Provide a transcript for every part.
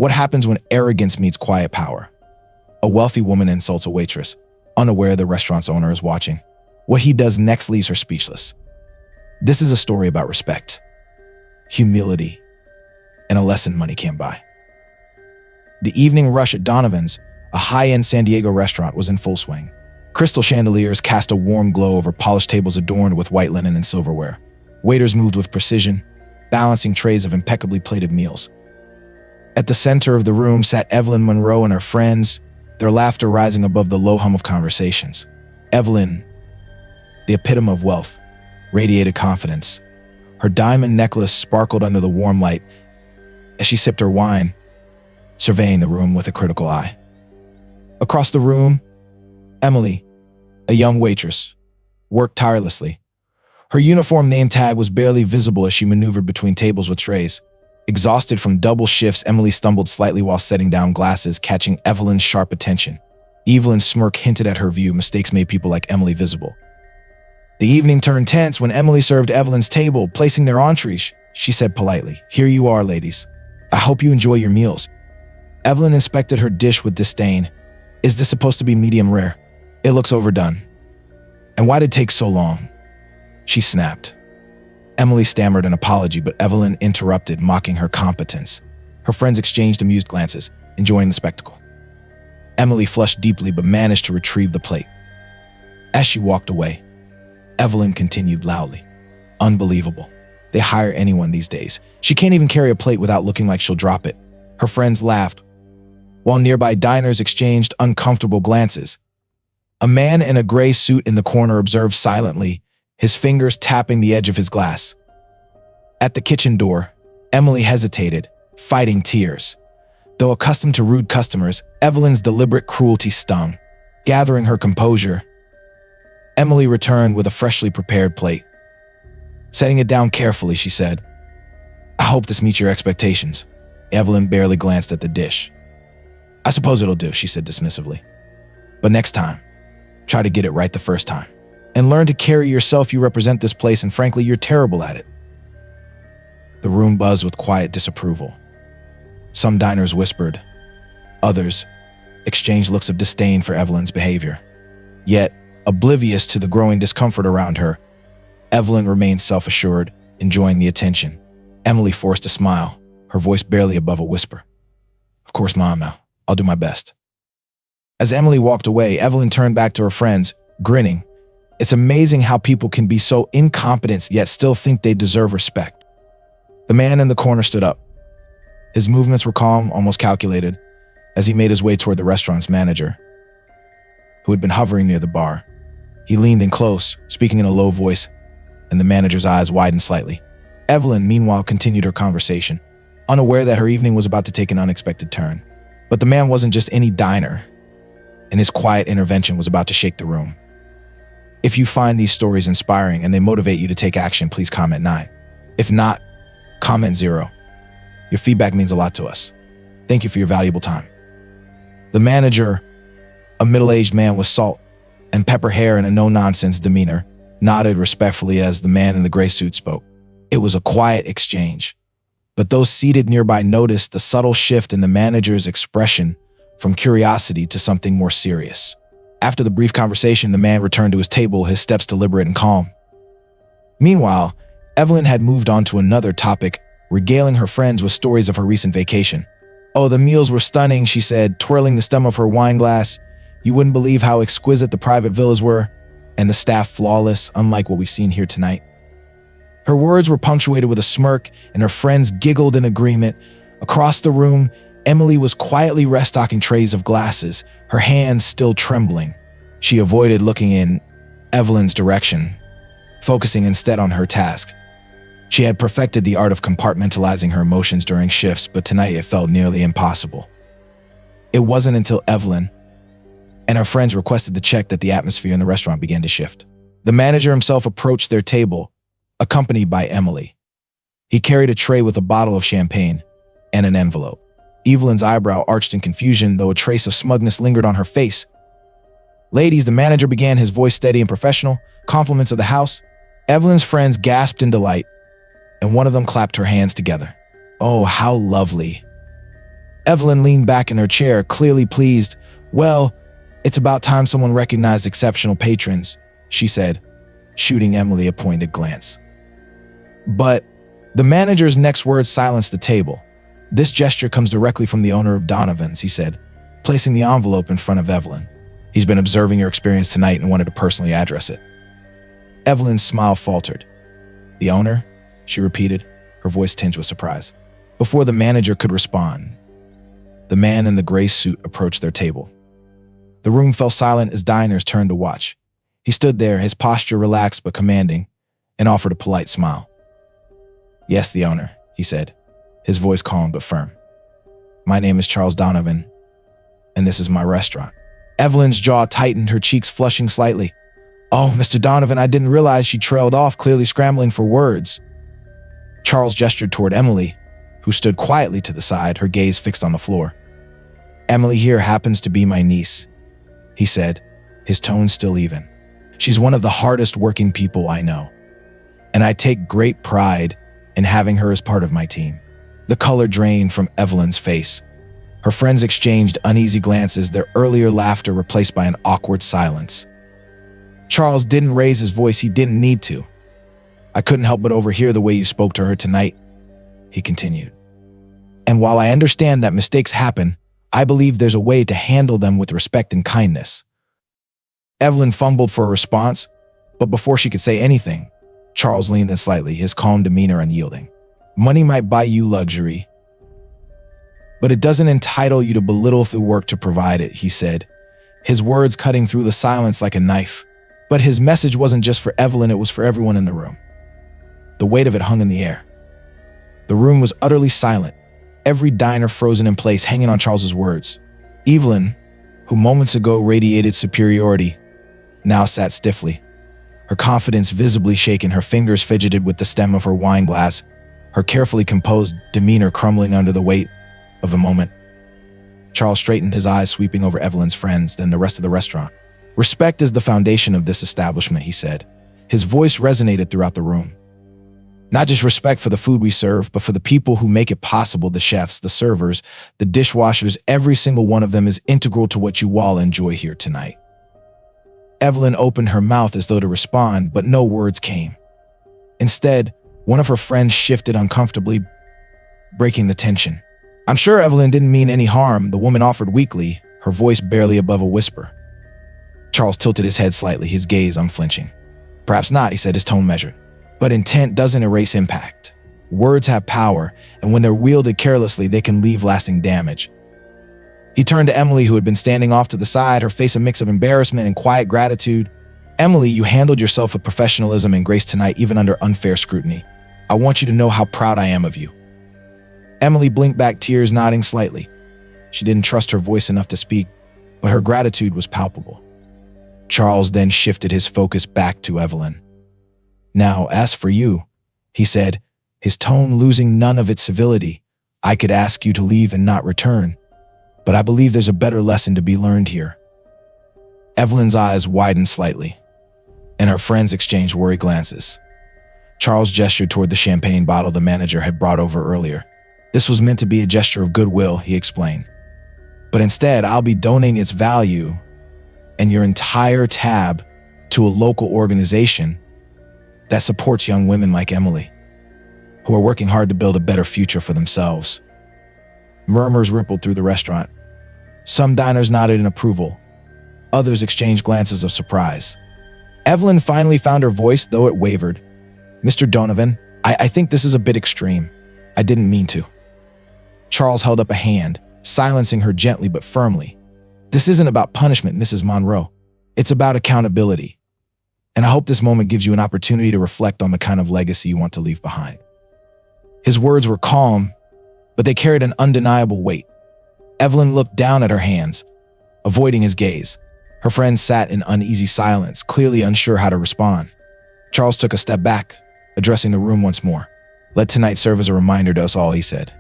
What happens when arrogance meets quiet power? A wealthy woman insults a waitress, unaware the restaurant's owner is watching. What he does next leaves her speechless. This is a story about respect, humility, and a lesson money can't buy. The evening rush at Donovan's, a high-end San Diego restaurant, was in full swing. Crystal chandeliers cast a warm glow over polished tables adorned with white linen and silverware. Waiters moved with precision, balancing trays of impeccably plated meals. At the center of the room sat Evelyn Monroe and her friends, their laughter rising above the low hum of conversations. Evelyn, the epitome of wealth, radiated confidence. Her diamond necklace sparkled under the warm light as she sipped her wine, surveying the room with a critical eye. Across the room, Emily, a young waitress, worked tirelessly. Her uniform name tag was barely visible as she maneuvered between tables with trays. Exhausted from double shifts, Emily stumbled slightly while setting down glasses, catching Evelyn's sharp attention. Evelyn's smirk hinted at her view mistakes made people like Emily visible. The evening turned tense when Emily served Evelyn's table, placing their entrees. She said politely, "Here you are, ladies. I hope you enjoy your meals." Evelyn inspected her dish with disdain. "Is this supposed to be medium rare? It looks overdone. And why did it take so long?" She snapped. Emily stammered an apology, but Evelyn interrupted, mocking her competence. Her friends exchanged amused glances, enjoying the spectacle. Emily flushed deeply but managed to retrieve the plate. As she walked away, Evelyn continued loudly, "Unbelievable. They hire anyone these days. She can't even carry a plate without looking like she'll drop it." Her friends laughed, while nearby diners exchanged uncomfortable glances. A man in a gray suit in the corner observed silently, his fingers tapping the edge of his glass. At the kitchen door, Emily hesitated, fighting tears. Though accustomed to rude customers, Evelyn's deliberate cruelty stung. Gathering her composure, Emily returned with a freshly prepared plate. Setting it down carefully, she said, "I hope this meets your expectations." Evelyn barely glanced at the dish. "I suppose it'll do," she said dismissively. "But next time, try to get it right the first time. And learn to carry yourself. You represent this place, and frankly, you're terrible at it." The room buzzed with quiet disapproval. Some diners whispered. Others exchanged looks of disdain for Evelyn's behavior. Yet, oblivious to the growing discomfort around her, Evelyn remained self-assured, enjoying the attention. Emily forced a smile, her voice barely above a whisper. "Of course, Mom, I'll do my best." As Emily walked away, Evelyn turned back to her friends, grinning. It's amazing how people can be so incompetent yet still think they deserve respect. The man in the corner stood up. His movements were calm, almost calculated, as he made his way toward the restaurant's manager, who had been hovering near the bar. He leaned in close, speaking in a low voice, and the manager's eyes widened slightly. Evelyn, meanwhile, continued her conversation, unaware that her evening was about to take an unexpected turn. But the man wasn't just any diner, and his quiet intervention was about to shake the room. If you find these stories inspiring and they motivate you to take action, please comment 9. If not, comment 0. Your feedback means a lot to us. Thank you for your valuable time. The manager, a middle-aged man with salt and pepper hair and a no-nonsense demeanor, nodded respectfully as the man in the gray suit spoke. It was a quiet exchange, but those seated nearby noticed the subtle shift in the manager's expression from curiosity to something more serious. After the brief conversation, the man returned to his table, his steps deliberate and calm. Meanwhile, Evelyn had moved on to another topic, regaling her friends with stories of her recent vacation. "Oh, the meals were stunning," she said, twirling the stem of her wine glass. "You wouldn't believe how exquisite the private villas were, and the staff flawless, unlike what we've seen here tonight." Her words were punctuated with a smirk, and her friends giggled in agreement. Across the room, Emily was quietly restocking trays of glasses, her hands still trembling. She avoided looking in Evelyn's direction, focusing instead on her task. She had perfected the art of compartmentalizing her emotions during shifts, but tonight it felt nearly impossible. It wasn't until Evelyn and her friends requested the check that the atmosphere in the restaurant began to shift. The manager himself approached their table, accompanied by Emily. He carried a tray with a bottle of champagne and an envelope. Evelyn's eyebrow arched in confusion, though a trace of smugness lingered on her face. "Ladies," the manager began, his voice steady and professional, "compliments of the house." Evelyn's friends gasped in delight, and one of them clapped her hands together. "Oh, how lovely." Evelyn leaned back in her chair, clearly pleased. "Well, it's about time someone recognized exceptional patrons," she said, shooting Emily a pointed glance. But the manager's next words silenced the table. "This gesture comes directly from the owner of Donovan's," he said, placing the envelope in front of Evelyn. "He's been observing your experience tonight and wanted to personally address it." Evelyn's smile faltered. "The owner?" she repeated, her voice tinged with surprise. Before the manager could respond, the man in the gray suit approached their table. The room fell silent as diners turned to watch. He stood there, his posture relaxed but commanding, and offered a polite smile. "Yes, the owner," he said, his voice calm but firm. "My name is Charles Donovan, and this is my restaurant." Evelyn's jaw tightened, her cheeks flushing slightly. "Oh, Mr. Donovan, I didn't realize," she trailed off, clearly scrambling for words. Charles gestured toward Emily, who stood quietly to the side, her gaze fixed on the floor. "Emily here happens to be my niece," he said, his tone still even. "She's one of the hardest working people I know, and I take great pride in having her as part of my team." The color drained from Evelyn's face. Her friends exchanged uneasy glances, their earlier laughter replaced by an awkward silence. Charles didn't raise his voice, he didn't need to. "I couldn't help but overhear the way you spoke to her tonight," he continued. "And while I understand that mistakes happen, I believe there's a way to handle them with respect and kindness." Evelyn fumbled for a response, but before she could say anything, Charles leaned in slightly, his calm demeanor unyielding. "Money might buy you luxury, but it doesn't entitle you to belittle the work to provide it," he said, his words cutting through the silence like a knife. But his message wasn't just for Evelyn, it was for everyone in the room. The weight of it hung in the air. The room was utterly silent, every diner frozen in place, hanging on Charles's words. Evelyn, who moments ago radiated superiority, now sat stiffly, her confidence visibly shaken, her fingers fidgeted with the stem of her wine glass, her carefully composed demeanor crumbling under the weight of the moment. Charles straightened, his eyes sweeping over Evelyn's friends, then the rest of the restaurant. "Respect is the foundation of this establishment," he said. His voice resonated throughout the room. "Not just respect for the food we serve, but for the people who make it possible, the chefs, the servers, the dishwashers, every single one of them is integral to what you all enjoy here tonight." Evelyn opened her mouth as though to respond, but no words came. Instead, one of her friends shifted uncomfortably, breaking the tension. "I'm sure Evelyn didn't mean any harm," the woman offered weakly, her voice barely above a whisper. Charles tilted his head slightly, his gaze unflinching. "Perhaps not," he said, his tone measured. "But intent doesn't erase impact. Words have power, and when they're wielded carelessly, they can leave lasting damage." He turned to Emily, who had been standing off to the side, her face a mix of embarrassment and quiet gratitude. "Emily, you handled yourself with professionalism and grace tonight, even under unfair scrutiny. I want you to know how proud I am of you." Emily blinked back, tears nodding slightly. She didn't trust her voice enough to speak, but her gratitude was palpable. Charles then shifted his focus back to Evelyn. "Now, as for you," he said, his tone losing none of its civility, "I could ask you to leave and not return, but I believe there's a better lesson to be learned here." Evelyn's eyes widened slightly, and her friends exchanged worried glances. Charles gestured toward the champagne bottle the manager had brought over earlier. "This was meant to be a gesture of goodwill," he explained. "But instead, I'll be donating its value and your entire tab to a local organization that supports young women like Emily, who are working hard to build a better future for themselves." Murmurs rippled through the restaurant. Some diners nodded in approval. Others exchanged glances of surprise. Evelyn finally found her voice, though it wavered. "Mr. Donovan, I think this is a bit extreme. I didn't mean to." Charles held up a hand, silencing her gently but firmly. "This isn't about punishment, Mrs. Monroe. It's about accountability. And I hope this moment gives you an opportunity to reflect on the kind of legacy you want to leave behind." His words were calm, but they carried an undeniable weight. Evelyn looked down at her hands, avoiding his gaze. Her friend sat in uneasy silence, clearly unsure how to respond. Charles took a step back, addressing the room once more. "Let tonight serve as a reminder to us all," he said.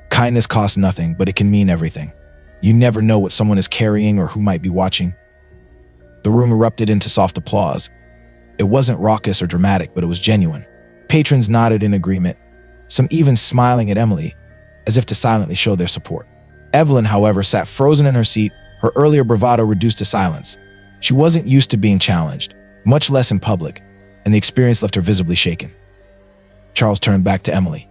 "Kindness costs nothing, but it can mean everything. You never know what someone is carrying or who might be watching." The room erupted into soft applause. It wasn't raucous or dramatic, but it was genuine. Patrons nodded in agreement, some even smiling at Emily, as if to silently show their support. Evelyn, however, sat frozen in her seat, her earlier bravado reduced to silence. She wasn't used to being challenged, much less in public, and the experience left her visibly shaken. Charles turned back to Emily.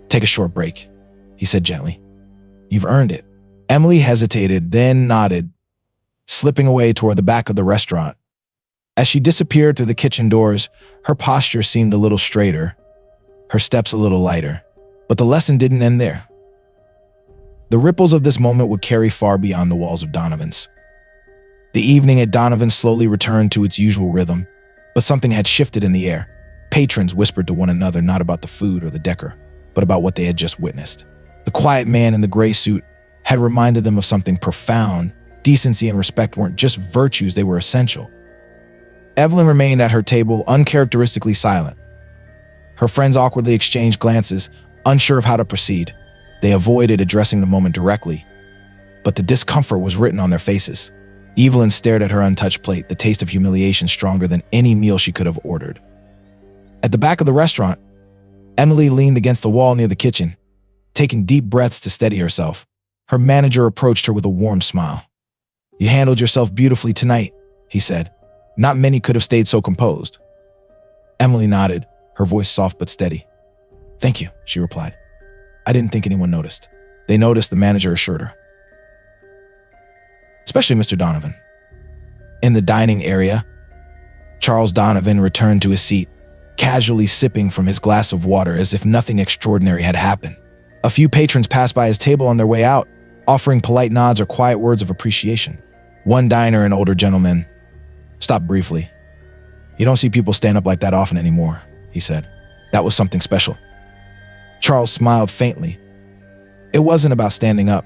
"Take a short break," he said gently. "You've earned it." Emily hesitated, then nodded, slipping away toward the back of the restaurant. As she disappeared through the kitchen doors, her posture seemed a little straighter, her steps a little lighter. But the lesson didn't end there. The ripples of this moment would carry far beyond the walls of Donovan's. The evening at Donovan's slowly returned to its usual rhythm, but something had shifted in the air. Patrons whispered to one another not about the food or the decor, but about what they had just witnessed. The quiet man in the gray suit had reminded them of something profound. Decency and respect weren't just virtues, they were essential. Evelyn remained at her table, uncharacteristically silent. Her friends awkwardly exchanged glances, unsure of how to proceed. They avoided addressing the moment directly, but the discomfort was written on their faces. Evelyn stared at her untouched plate, the taste of humiliation stronger than any meal she could have ordered. At the back of the restaurant, Emily leaned against the wall near the kitchen, taking deep breaths to steady herself. Her manager approached her with a warm smile. "You handled yourself beautifully tonight," he said. "Not many could have stayed so composed." Emily nodded, her voice soft but steady. "Thank you," she replied. "I didn't think anyone noticed." "They noticed," the manager assured her. "Especially Mr. Donovan." In the dining area, Charles Donovan returned to his seat, casually sipping from his glass of water as if nothing extraordinary had happened. A few patrons passed by his table on their way out, offering polite nods or quiet words of appreciation. One diner, an older gentleman, stopped briefly. "You don't see people stand up like that often anymore," he said. "That was something special." Charles smiled faintly. "It wasn't about standing up.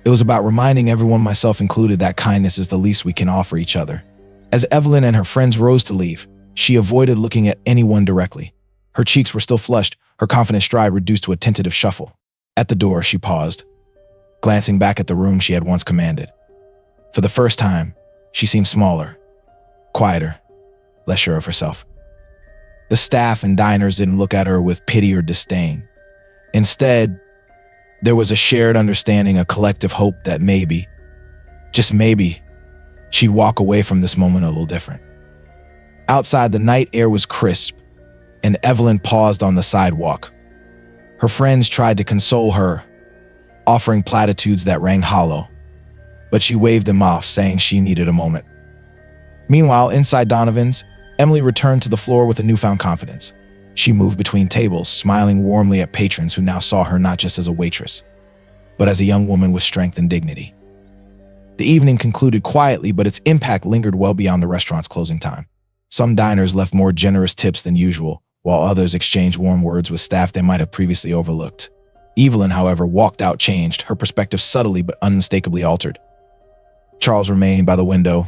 It was about reminding everyone, myself included, that kindness is the least we can offer each other." As Evelyn and her friends rose to leave, she avoided looking at anyone directly. Her cheeks were still flushed, her confident stride reduced to a tentative shuffle. At the door, she paused, glancing back at the room she had once commanded. For the first time, she seemed smaller, quieter, less sure of herself. The staff and diners didn't look at her with pity or disdain. Instead, there was a shared understanding, a collective hope that maybe, just maybe, she'd walk away from this moment a little different. Outside, the night air was crisp, and Evelyn paused on the sidewalk. Her friends tried to console her, offering platitudes that rang hollow, but she waved them off, saying she needed a moment. Meanwhile, inside Donovan's, Emily returned to the floor with a newfound confidence. She moved between tables, smiling warmly at patrons who now saw her not just as a waitress, but as a young woman with strength and dignity. The evening concluded quietly, but its impact lingered well beyond the restaurant's closing time. Some diners left more generous tips than usual, while others exchanged warm words with staff they might have previously overlooked. Evelyn, however, walked out changed, her perspective subtly but unmistakably altered. Charles remained by the window,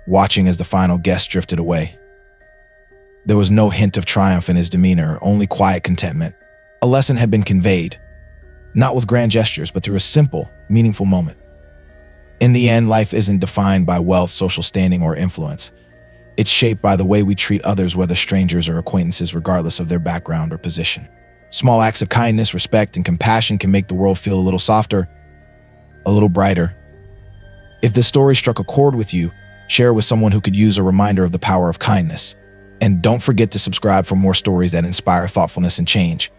watching as the final guest drifted away. There was no hint of triumph in his demeanor, only quiet contentment. A lesson had been conveyed, not with grand gestures, but through a simple, meaningful moment. In the end, life isn't defined by wealth, social standing, or influence. It's shaped by the way we treat others, whether strangers or acquaintances, regardless of their background or position. Small acts of kindness, respect, and compassion can make the world feel a little softer, a little brighter. If this story struck a chord with you, share it with someone who could use a reminder of the power of kindness. And don't forget to subscribe for more stories that inspire thoughtfulness and change.